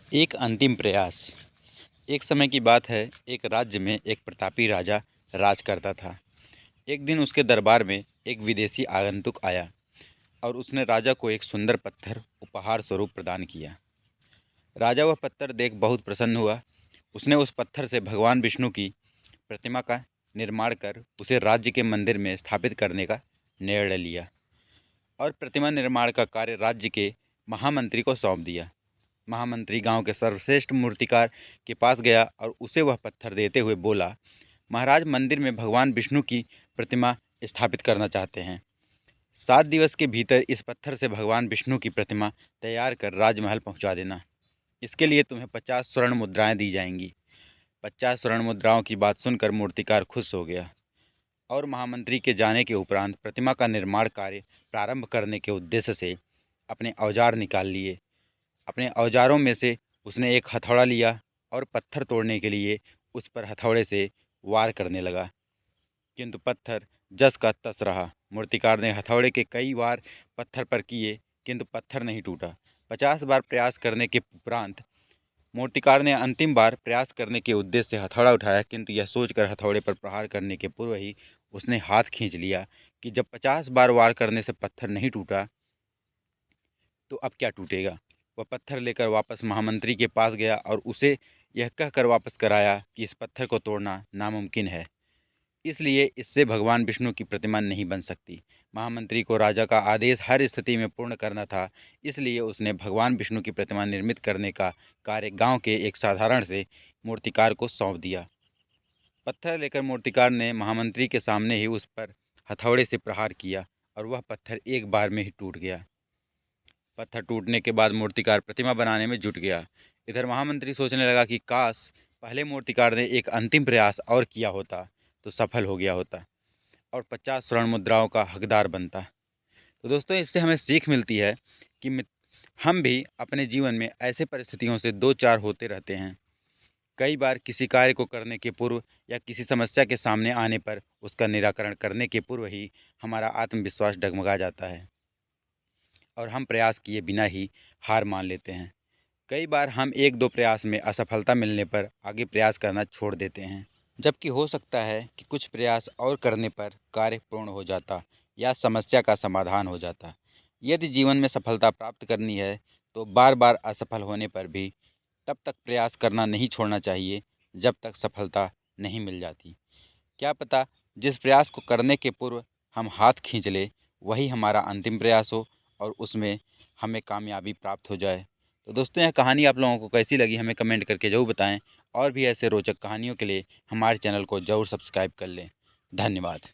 एक अंतिम प्रयास। एक समय की बात है, एक राज्य में एक प्रतापी राजा राज करता था। एक दिन उसके दरबार में एक विदेशी आगंतुक आया और उसने राजा को एक सुंदर पत्थर उपहार स्वरूप प्रदान किया। राजा वह पत्थर देख बहुत प्रसन्न हुआ। उसने उस पत्थर से भगवान विष्णु की प्रतिमा का निर्माण कर उसे राज्य के मंदिर में स्थापित करने का निर्णय लिया और प्रतिमा निर्माण का कार्य राज्य के महामंत्री को सौंप दिया। महामंत्री गांव के सर्वश्रेष्ठ मूर्तिकार के पास गया और उसे वह पत्थर देते हुए बोला, महाराज, मंदिर में भगवान विष्णु की प्रतिमा स्थापित करना चाहते हैं। 7 दिवस के भीतर इस पत्थर से भगवान विष्णु की प्रतिमा तैयार कर राजमहल पहुंचा देना। इसके लिए तुम्हें 50 स्वर्ण मुद्राएं दी जाएंगी। 50 स्वर्ण मुद्राओं की बात सुनकर मूर्तिकार खुश हो गया और महामंत्री के जाने के उपरांत प्रतिमा का निर्माण कार्य प्रारंभ करने के उद्देश्य से अपने औजार निकाल लिए। अपने औजारों में से उसने एक हथौड़ा लिया और पत्थर तोड़ने के लिए उस पर हथौड़े से वार करने लगा, किंतु पत्थर जस का तस रहा। मूर्तिकार ने हथौड़े के कई वार पत्थर पर किए, किंतु पत्थर नहीं टूटा। 50 बार प्रयास करने के उपरांत मूर्तिकार ने अंतिम बार प्रयास करने के उद्देश्य से हथौड़ा उठाया, किंतु यह सोचकर हथौड़े पर प्रहार करने के पूर्व ही उसने हाथ खींच लिया कि जब 50 बार वार करने से पत्थर नहीं टूटा तो अब क्या टूटेगा। वह पत्थर लेकर वापस महामंत्री के पास गया और उसे यह कहकर वापस कराया कि इस पत्थर को तोड़ना नामुमकिन है, इसलिए इससे भगवान विष्णु की प्रतिमा नहीं बन सकती। महामंत्री को राजा का आदेश हर स्थिति में पूर्ण करना था, इसलिए उसने भगवान विष्णु की प्रतिमा निर्मित करने का कार्य गांव के एक साधारण से मूर्तिकार को सौंप दिया। पत्थर लेकर मूर्तिकार ने महामंत्री के सामने ही उस पर हथौड़े से प्रहार किया और वह पत्थर एक बार में ही टूट गया। पत्थर टूटने के बाद मूर्तिकार प्रतिमा बनाने में जुट गया। इधर महामंत्री सोचने लगा कि काश पहले मूर्तिकार ने एक अंतिम प्रयास और किया होता तो सफल हो गया होता और 50 स्वर्ण मुद्राओं का हकदार बनता। तो दोस्तों, इससे हमें सीख मिलती है कि हम भी अपने जीवन में ऐसे परिस्थितियों से दो चार होते रहते हैं। कई बार किसी कार्य को करने के पूर्व या किसी समस्या के सामने आने पर उसका निराकरण करने के पूर्व ही हमारा आत्मविश्वास डगमगा जाता है और हम प्रयास किए बिना ही हार मान लेते हैं। कई बार हम एक दो प्रयास में असफलता मिलने पर आगे प्रयास करना छोड़ देते हैं, जबकि हो सकता है कि कुछ प्रयास और करने पर कार्य पूर्ण हो जाता या समस्या का समाधान हो जाता। यदि जीवन में सफलता प्राप्त करनी है तो बार बार असफल होने पर भी तब तक प्रयास करना नहीं छोड़ना चाहिए जब तक सफलता नहीं मिल जाती। क्या पता जिस प्रयास को करने के पूर्व हम हाथ खींच ले वही हमारा अंतिम प्रयास हो और उसमें हमें कामयाबी प्राप्त हो जाए। तो दोस्तों, यह कहानी आप लोगों को कैसी लगी हमें कमेंट करके ज़रूर बताएं और भी ऐसे रोचक कहानियों के लिए हमारे चैनल को ज़रूर सब्सक्राइब कर लें। धन्यवाद।